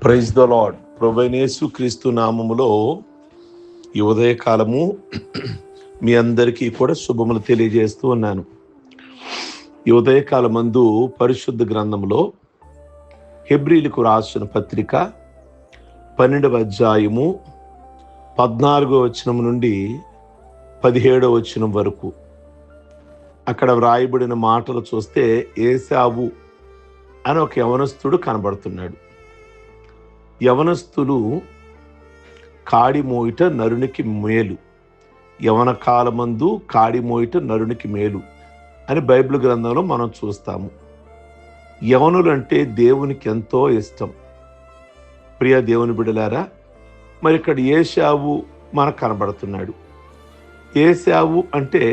Praise the lord. ప్రభువైన యేసుక్రీస్తు నామములో ఈ ఉదయకాలము మీ అందరికీ కూడా శుభములు తెలియజేస్తూ ఉన్నాను. ఈ ఉదయకాలమందు పరిశుద్ధ గ్రంథంలో హెబ్రీలకు రాసిన పత్రిక 12వ అధ్యాయము 14వ వచనం నుండి 17వ వచనం వరకు అక్కడ వ్రాయబడిన మాటలు చూస్తే ఏశావు అని ఒక యవనస్తుడు కనబడుతున్నాడు. యవనస్తులు కాడి మోయిట నరునికి మేలు, యవన కాలమందు కాడి మోయిట నరునికి మేలు అని బైబిల్ గ్రంథంలో మనం చూస్తాము. యవనులు అంటే దేవునికి ఎంతో ఇష్టం. ప్రియ దేవుని బిడ్డలారా, మరి ఇక్కడ ఏశావు మనకు కనబడుతున్నాడు. ఏశావు అంటే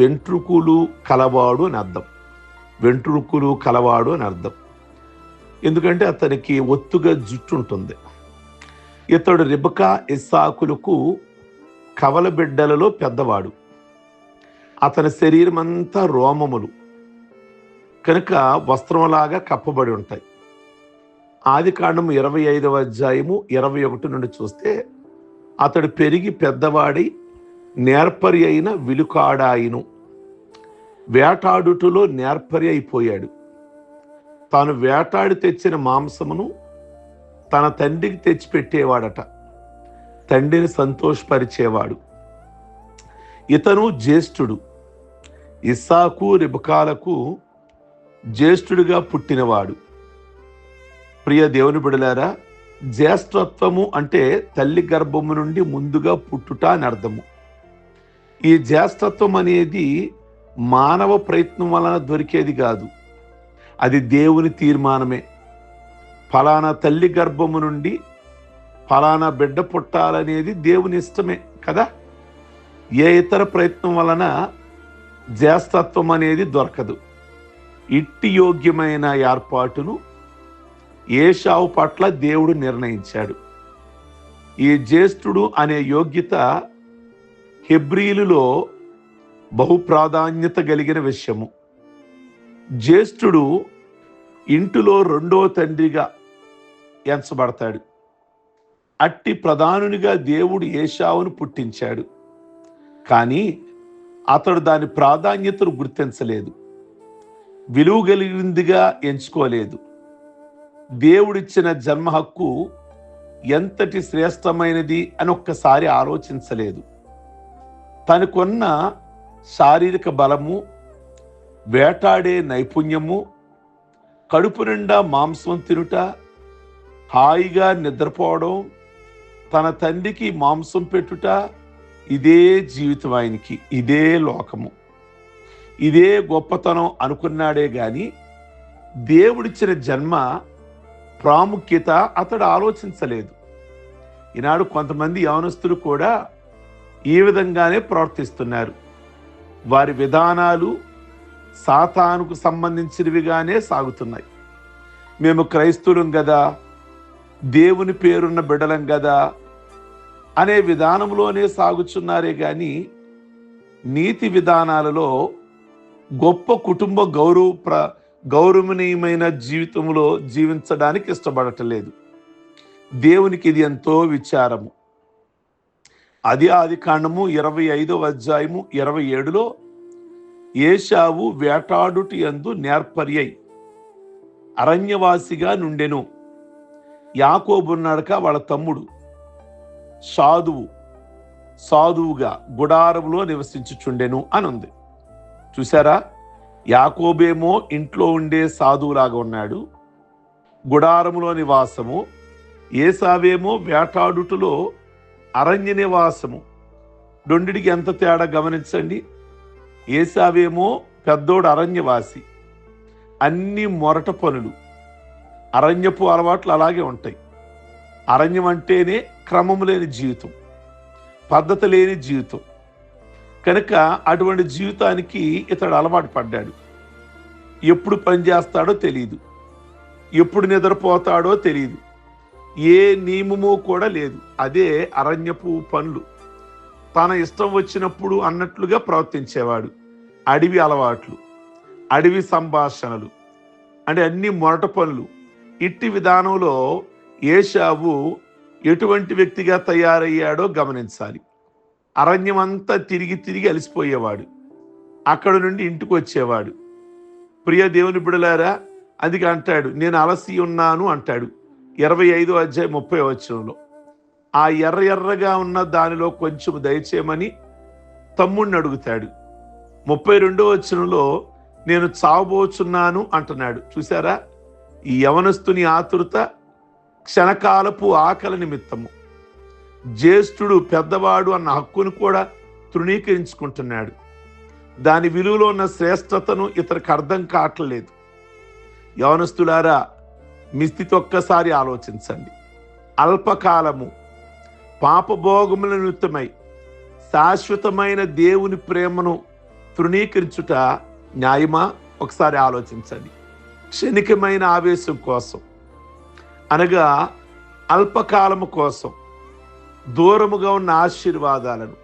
వెంట్రుకలు కలవాడు అని అర్థం. వెంట్రుకలు కలవాడు అని అర్థం. ఎందుకంటే అతనికి ఒత్తుగా జుట్టు ఉంటుంది. ఇతడు రిబకా ఇస్సాకులకు కవల బిడ్డలలో పెద్దవాడు. అతని శరీరం అంతా రోమములు కనుక వస్త్రంలాగా కప్పబడి ఉంటాయి. ఆదికాండం 25వ అధ్యాయము 21 నుండి చూస్తే అతడు పెరిగి పెద్దవాడి నేర్పరి అయిన విలుకాడాయిను, వేటాడుటలో నేర్పరి అయిపోయాడు. తాను వేటాడి తెచ్చిన మాంసమును తన తండ్రికి తెచ్చిపెట్టేవాడట. తండ్రిని సంతోషపరిచేవాడు. ఇతను జ్యేష్ఠుడు. ఇస్సాకు రిబకాలకు జ్యేష్ఠుడిగా పుట్టినవాడు. ప్రియ దేవుని బిడలారా, జ్యేష్ఠత్వము అంటే తల్లి గర్భము నుండి ముందుగా పుట్టుట అని అర్థము. ఈ జ్యేష్ఠత్వం అనేది మానవ ప్రయత్నం వలన దొరికేది కాదు, అది దేవుని తీర్మానమే. ఫలానా తల్లి గర్భము నుండి ఫలానా బిడ్డ పుట్టాలనేది దేవుని ఇష్టమే కదా. ఏ ఇతర ప్రయత్నం వలన జ్యేష్ఠత్వం అనేది దొరకదు. ఇట్టి యోగ్యమైన ఏర్పాటును ఏశావు పట్ల దేవుడు నిర్ణయించాడు. ఈ జ్యేష్ఠుడు అనే యోగ్యత హెబ్రీలులో బహు ప్రాధాన్యత కలిగిన విషయము. జ్యేష్ఠుడు ఇంటిలో రెండో తండ్రిగా ఎంచబడతాడు. అట్టి ప్రధానునిగా దేవుడు ఏశావును పుట్టించాడు. కానీ అతడు దాని ప్రాధాన్యతను గుర్తించలేదు, విలువ కలిగిందిగా ఎంచుకోలేదు. దేవుడిచ్చిన జన్మ హక్కు ఎంతటి శ్రేష్టమైనది అని ఒక్కసారి ఆలోచించలేదు. తనకున్న శారీరక బలము, వేటాడే నైపుణ్యము, కడుపు నిండా మాంసం తినుట, హాయిగా నిద్రపోవడం, తన తండ్రికి మాంసం పెట్టుట, ఇదే జీవితం ఆయనకి, ఇదే లోకము, ఇదే గొప్పతనం అనుకున్నాడే గాని దేవుడిచ్చిన జన్మ ప్రాముఖ్యత అతడు ఆలోచించలేదు. ఈనాడు కొంతమంది యవనస్తులు కూడా ఈ విధంగానే ప్రవర్తిస్తున్నారు. వారి విధానాలు సాతానుకు సంబంధించినవిగానే సాగుతున్నాయి. మేము క్రైస్తవులం కదా, దేవుని పేరున్న బిడ్డలం కదా అనే విధానంలోనే సాగుచున్నారే కానీ నీతి విధానాలలో గొప్ప కుటుంబ గౌరవనీయమైన జీవితంలో జీవించడానికి ఇష్టపడటలేదు. దేవునికి ఇది ఎంతో విచారము. ఆదికాండము 25వ అధ్యాయము 27లో ఏశావు వేటాడుటి యందు నేర్పర్యై అరణ్యవాసిగా నుండెను. యాకోబున్నాడక వాళ్ళ తమ్ముడు సాధువుగా గుడారములో నివసించుచుండెను అని ఉంది. చూసారా, యాకోబేమో ఇంట్లో ఉండే సాధువులాగా ఉన్నాడు, గుడారములో నివాసము. ఏశావేమో వేటాడుటలో అరణ్య నివాసము. రెండిటికి ఎంత తేడా గమనించండి. ఏశావేమో పెద్దోడు అరణ్యవాసి, అన్ని మొరట పనులు, అరణ్యపు అలవాట్లు అలాగే ఉంటాయి. అరణ్యం అంటేనే క్రమము లేని జీవితం, పద్ధతి లేని జీవితం. కనుక అటువంటి జీవితానికి ఇతడు అలవాటు పడ్డాడు. ఎప్పుడు పని చేస్తాడో తెలియదు, ఎప్పుడు నిద్రపోతాడో తెలియదు, ఏ నియమము కూడా లేదు. అదే అరణ్యపు పనులు. తన ఇష్టం వచ్చినప్పుడు అన్నట్లుగా ప్రవర్తించేవాడు. అడవి అలవాట్లు, అడవి సంభాషణలు, అంటే అన్ని మొరట పనులు. ఇట్టి విధానంలో ఏశావు ఎటువంటి వ్యక్తిగా తయారయ్యాడో గమనించాలి. అరణ్యం అంతా తిరిగి తిరిగి అలసిపోయేవాడు. అక్కడ నుండి ఇంటికి వచ్చేవాడు. ప్రియ దేవుని బిడ్డలారా, అందుకే అంటాడు, నేను అలసి ఉన్నాను అంటాడు 25వ అధ్యాయం 30వ వచనంలో. ఆ ఎర్రగా ఉన్న దానిలో కొంచెం దయచేయమని తమ్ముడిని అడుగుతాడు. 32వ వచనంలో నేను చావబోచున్నాను అంటున్నాడు. చూసారా, ఈ యవనస్తుని ఆతురత క్షణకాలపు ఆకలి నిమిత్తము. జ్యేష్ఠుడు పెద్దవాడు అన్న హక్కును కూడా తృణీకరించుకుంటున్నాడు. దాని విలువలో ఉన్న శ్రేష్టతను ఇతనికి అర్థం కావట్లేదు. యవనస్తులారా, మీ స్థితి ఒక్కసారి ఆలోచించండి. అల్పకాలము పాపభోగముల నిమిత్తమై శాశ్వతమైన దేవుని ప్రేమను తృణీకరించుట న్యాయమా? ఒకసారి ఆలోచించండి. క్షణికమైన ఆవేశం కోసం, అనగా అల్పకాలము కోసం దూరముగా ఉన్న ఆశీర్వాదాలను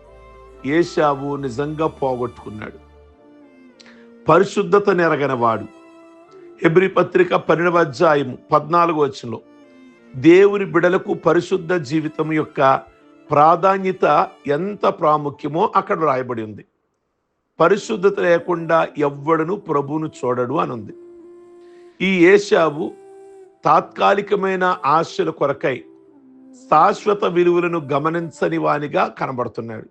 ఏశావు నిజంగా పోగొట్టుకున్నాడు. పరిశుద్ధత నెరగనవాడు. హెబ్రీ పత్రిక 12వ అధ్యాయము 14వ వచనంలో దేవుని బిడలకు పరిశుద్ధ జీవితం యొక్క ప్రాధాన్యత ఎంత ప్రాముఖ్యమో అక్కడ రాయబడి ఉంది. పరిశుద్ధత లేకుండా ఎవ్వడను ప్రభువును చూడడు అని ఉంది. ఈ ఏశావు తాత్కాలికమైన ఆశల కొరకై శాశ్వత విలువలను గమనించని వానిగా కనబడుతున్నాడు.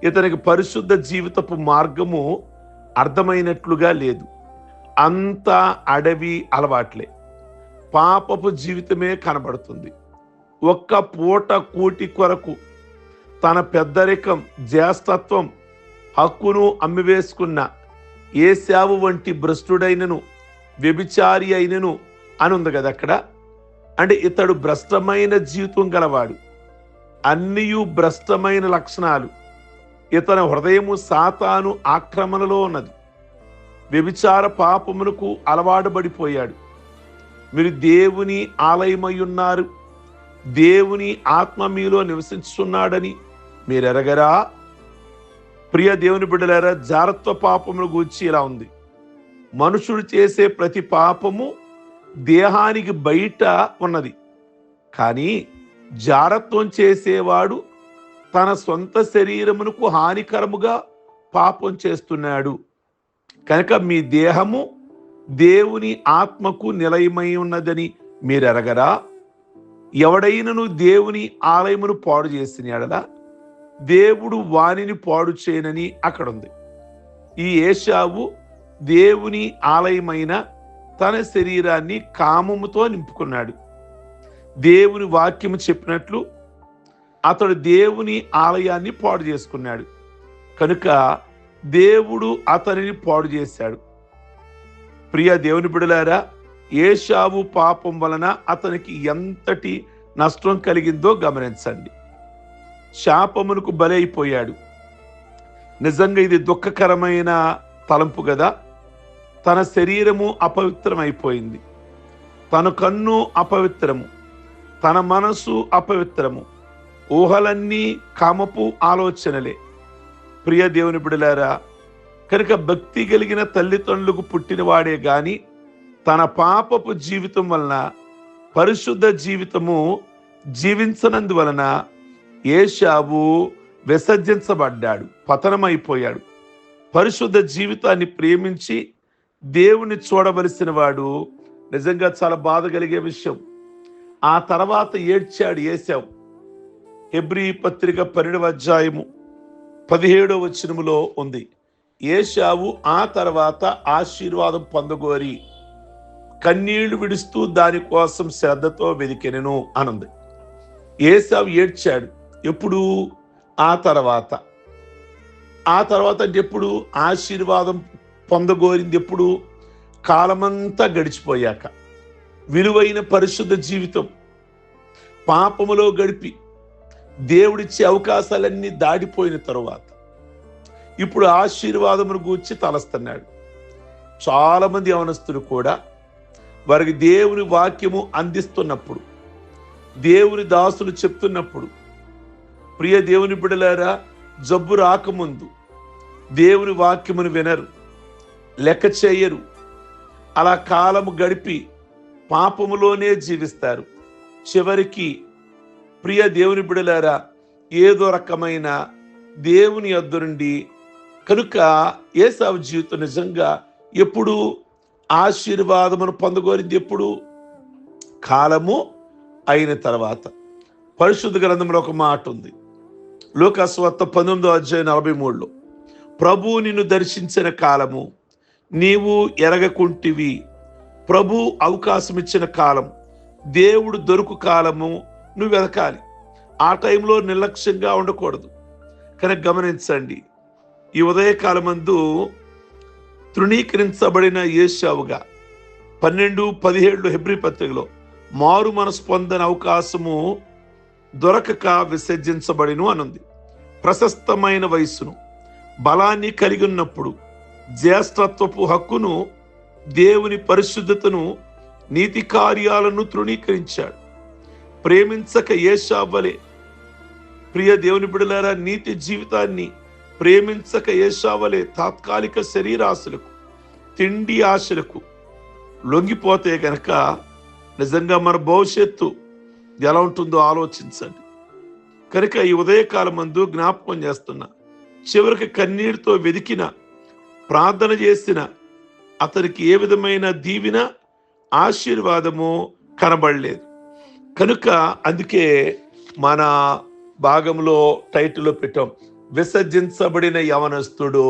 ఇతనికి పరిశుద్ధ జీవితపు మార్గము అర్థమైనట్లుగా లేదు. అంతా అడవి అలవాట్లే, పాపపు జీవితమే కనబడుతుంది. ఒక్క పూట కూటి కొరకు తన పెద్దరికం, జ్యేష్ఠత్వం, హక్కును అమ్మివేసుకున్న ఏశావు వంటి భ్రష్టుడైనను వ్యభిచారి అయినను అని ఉంది కదా అక్కడ. అంటే ఇతడు భ్రష్టమైన జీవితం గలవాడు. అన్నియు భ్రష్టమైన లక్షణాలు. ఇతని హృదయము సాతాను ఆక్రమణలో ఉన్నది. వ్యభిచార పాపమునకు అలవాటుపడిపోయాడు. మీరు దేవుని ఆలయమై ఉన్నారు, దేవుని ఆత్మ మీలో నివసించున్నాడని మీరు ఎరగరా? ప్రియ దేవుని బిడ్డలారా, జారత్వ పాపమును గూర్చి ఇలా ఉంది. మనుషుడు చేసే ప్రతి పాపము దేహానికి బయట ఉన్నది, కానీ జారత్వం చేసేవాడు తన సొంత శరీరమునకు హానికరముగా పాపం చేస్తున్నాడు. కనుక మీ దేహము దేవుని ఆత్మకు నిలయమై ఉన్నదని మీరు ఎరగరా? ఎవడైనను దేవుని ఆలయమును పాడు చేసిన యెడల దేవుడు వానిని పాడు చేయనని అక్కడ ఉంది. ఈ ఏశావు దేవుని ఆలయమైన తన శరీరాన్ని కామముతో నింపుకున్నాడు. దేవుని వాక్యము చెప్పినట్లు అతడు దేవుని ఆలయాన్ని పాడు చేసుకున్నాడు. కనుక దేవుడు అతనిని పాడు చేశాడు. ప్రియ దేవుని బిడ్డలారా, ఏశావు పాపం వలన అతనికి ఎంతటి నష్టం కలిగిందో గమనించండి. శాపమునకు బలైపోయాడు. నిజంగా ఇది దుఃఖకరమైన తలంపు కదా. తన శరీరము అపవిత్రమైపోయింది, తన కన్ను అపవిత్రము, తన మనసు అపవిత్రము, ఊహలన్నీ కామపు ఆలోచనలే. ప్రియ దేవుని బిడ్డలారా, కనుక భక్తి కలిగిన తల్లిదండ్రులకు పుట్టినవాడే గాని తన పాపపు జీవితం వలన పరిశుద్ధ జీవితము జీవించనందువలన ఏశావు విసర్జించబడ్డాడు, పతనమైపోయాడు. పరిశుద్ధ జీవితాన్ని ప్రేమించి దేవుని చూడవలసిన వాడు నిజంగా చాలా బాధ కలిగే విషయం. ఆ తర్వాత ఏడ్చాడు ఏశావు. హెబ్రీ పత్రిక 12వ అధ్యాయము 17వ వచనములో ఉంది, ఏశావు ఆ తర్వాత ఆశీర్వాదం పొందగోరి కన్నీళ్లు విడుస్తూ దానికోసం శ్రద్ధతో వెదికెనెను అనుంది. ఏశావు ఏడ్చాడు. ఎప్పుడు? ఆ తర్వాత అంటే ఎప్పుడు? ఆశీర్వాదం పొందగోరింది ఎప్పుడు? కాలమంతా గడిచిపోయాక, విలువైన పరిశుద్ధ జీవితం పాపములో గడిపి దేవుడిచ్చే అవకాశాలన్నీ దాడిపోయిన తరువాత ఇప్పుడు ఆశీర్వాదమును గూర్చి తలస్తున్నాడు. చాలా మంది యవనస్తులు కూడా వారికి దేవుని వాక్యము అందిస్తున్నప్పుడు, దేవుని దాసులు చెప్తున్నప్పుడు, ప్రియ దేవుని బిడ్డలారా, జబ్బు రాకముందు దేవుని వాక్యమును వినరు, లెక్క చేయరు. అలా కాలము గడిపి పాపములోనే జీవిస్తారు. చివరికి ప్రియ దేవుని బిడ్డలారా, ఏదో రకమైన దేవుని యొద్ద నుండి కనుక ఏసావు జీవితం నిజంగా ఎప్పుడు ఆశీర్వాదమును పొందగోరింది? ఎప్పుడు? కాలము అయిన తర్వాత. పరిశుద్ధ గ్రంథంలో ఒక మాట ఉంది, లూకాసు వార్త 19:43, ప్రభు నిన్ను దర్శించిన కాలము నీవు ఎరగకుంటివి. ప్రభు అవకాశం ఇచ్చిన కాలం, దేవుడు దొరుకు కాలము నువ్వు వెతకాలి. ఆ టైంలో నిర్లక్ష్యంగా ఉండకూడదు. కనుక గమనించండి, ఈ ఉదయకాలమందు తృణీకరించబడిన యేషావుగా 12:17 హెబ్రీ పత్రికలో మారు మనసు పొందని అవకాశము దొరకక విసర్జించబడిను అనుంది. ప్రశస్తమైన వయస్సును, బలాన్ని కలిగి ఉన్నప్పుడు జ్యేష్ఠత్వపు హక్కును, దేవుని పరిశుద్ధతను, నీతి కార్యాలను తృణీకరించాడు. ప్రేమించక యేషావలే, ప్రియ దేవుని బిడ్డలారా, నీతి జీవితాన్ని ప్రేమించక యేషావలే తాత్కాలిక శరీరాశలకు, తిండి ఆశలకు లొంగిపోతే కనుక నిజంగా మన భవిష్యత్తు ఎలా ఉంటుందో ఆలోచించండి. కనుక ఈ ఉదయకాలం మందు జ్ఞాపకం చేస్తున్నా, చివరికి కన్నీటితో వెదికిన, ప్రార్థన చేసిన అతనికి ఏ విధమైన దీవెన, ఆశీర్వాదము కనబడలేదు. కనుక అందుకే మన భాగంలో టైటిల్లో పెట్టాం, విసర్జించబడిన యవనస్తుడు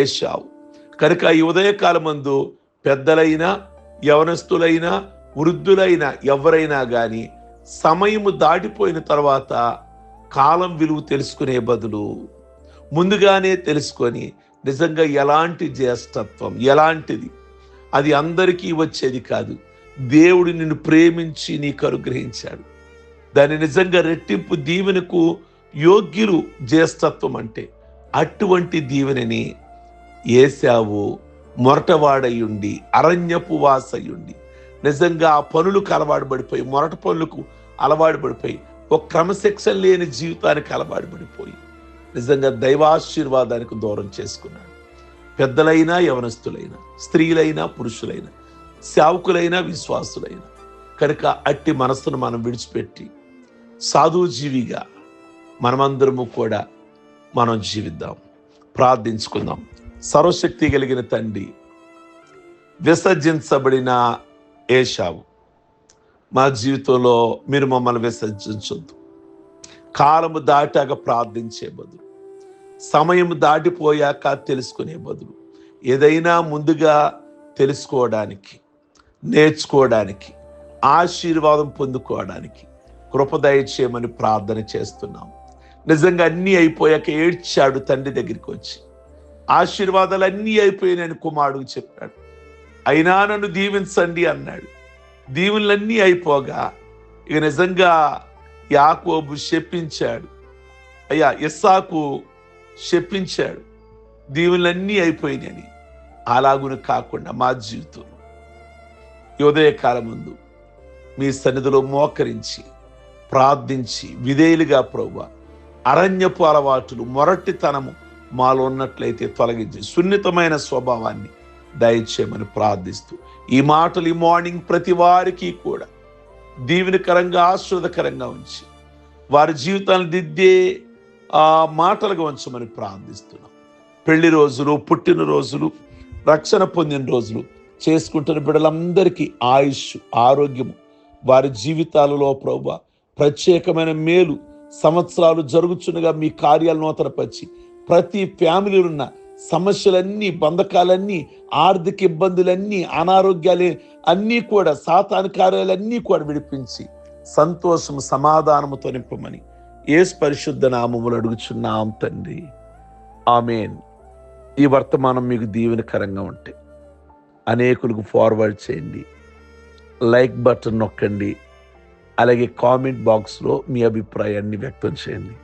ఏశావు. కనుక ఈ ఉదయకాలం మందు పెద్దలైనా, యవనస్తులైనా, వృద్ధులైనా, ఎవరైనా కానీ సమయము దాటిపోయిన తర్వాత కాలం విలువ తెలుసుకునే బదులు ముందుగానే తెలుసుకొని నిజంగా ఎలాంటి జ్యేష్ఠత్వం, ఎలాంటిది, అది అందరికీ వచ్చేది కాదు. దేవుడు నిన్ను ప్రేమించి నీకు అనుగ్రహించాడు. దాన్ని నిజంగా రెట్టింపు దీవెనకు యోగ్యులు జ్యేష్ఠత్వం అంటే. అటువంటి దీవెనని ఏశావు మొరటవాడయుండి, అరణ్యపు వాసయుండి, నిజంగా ఆ పనులకు అలవాటు పడిపోయి, మొరట పనులకు అలవాటు పడిపోయి, ఒక క్రమశిక్షణ లేని జీవితానికి అలవాటు పడిపోయి నిజంగా దైవాశీర్వాదానికి దూరం చేసుకున్నాడు. పెద్దలైనా, యవనస్తులైనా, స్త్రీలైనా, పురుషులైనా, సేవకులైనా, విశ్వాసులైనా. కనుక అట్టి మనస్సును మనం విడిచిపెట్టి సాధుజీవిగా మనమందరము కూడా మనం జీవిద్దాం. ప్రార్థించుకుందాం. సర్వశక్తి కలిగిన తండ్రి, విసర్జించబడిన ఏశావు, మా జీవితంలో మీరు మమ్మల్ని విసర్జించొద్దు. కాలము దాటాక ప్రార్థించే బదులు, సమయం దాటిపోయాక తెలుసుకునే బదులు, ఏదైనా ముందుగా తెలుసుకోవడానికి, నేర్చుకోవడానికి, ఆశీర్వాదం పొందుకోవడానికి కృప దయచేయమని ప్రార్థన చేస్తున్నాం. నిజంగా అన్నీ అయిపోయాక ఏడ్చాడు తండ్రి దగ్గరికి వచ్చి. ఆశీర్వాదాలు అన్నీ అయిపోయినాయని కుమారుడు చెప్పాడు. అయినా నన్ను దీవించండి అన్నాడు. దీవులన్నీ అయిపోగా ఇక నిజంగా యాకోబు శపించాడు. అయ్యా, ఇస్సాకు శపించాడు. దీవులన్నీ అయిపోయినాయని. అలాగును కాకుండా మా జీవితంలో ఈ ఉదయకాలం ముందు మీ సన్నిధిలో మోకరించి ప్రార్థించి విధేయులుగా ప్రభువా, అరణ్యపు అలవాటులు, మొరటితనము మాలో ఉన్నట్లయితే తొలగించి సున్నితమైన స్వభావాన్ని దయచేయమని ప్రార్థిస్తూ ఈ మాటలు ఈ మార్నింగ్ ప్రతి వారికి కూడా దీవెనకరంగా, ఆశీర్వాదకరంగా ఉంచి వారి జీవితాలను దిద్దే మాటలుగా ఉంచమని ప్రార్థిస్తున్నాం. పెళ్లి రోజులు, పుట్టినరోజులు, రక్షణ పొందిన రోజులు చేసుకుంటున్న బిడ్డలందరికీ ఆయుష్, ఆరోగ్యము, వారి జీవితాలలో ప్రభువా ప్రత్యేకమైన మేలు సంవత్సరాలు జరుగుచుండగా మీ కార్యాలు నూతనపరిచి ప్రతి ఫ్యామిలీలో ఉన్న సమస్యలన్నీ, బంధకాలన్నీ, ఆర్థిక ఇబ్బందులన్నీ, అనారోగ్యాలు అన్నీ కూడా, సాతాను కార్యాలన్నీ కూడా విడిపించి సంతోషము, సమాధానముతో నింపమని యేసు పరిశుద్ధ నామములో అడుగుచున్నాం తండ్రి. ఆమేన్. ఈ వర్తమానం మీకు దీవెనకరంగా ఉంటే అనేకులకు ఫార్వర్డ్ చేయండి, లైక్ బటన్ నొక్కండి, అలాగే కామెంట్ బాక్స్లో మీ అభిప్రాయాన్ని వ్యక్తం చేయండి.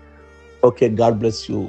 Okay, God bless you.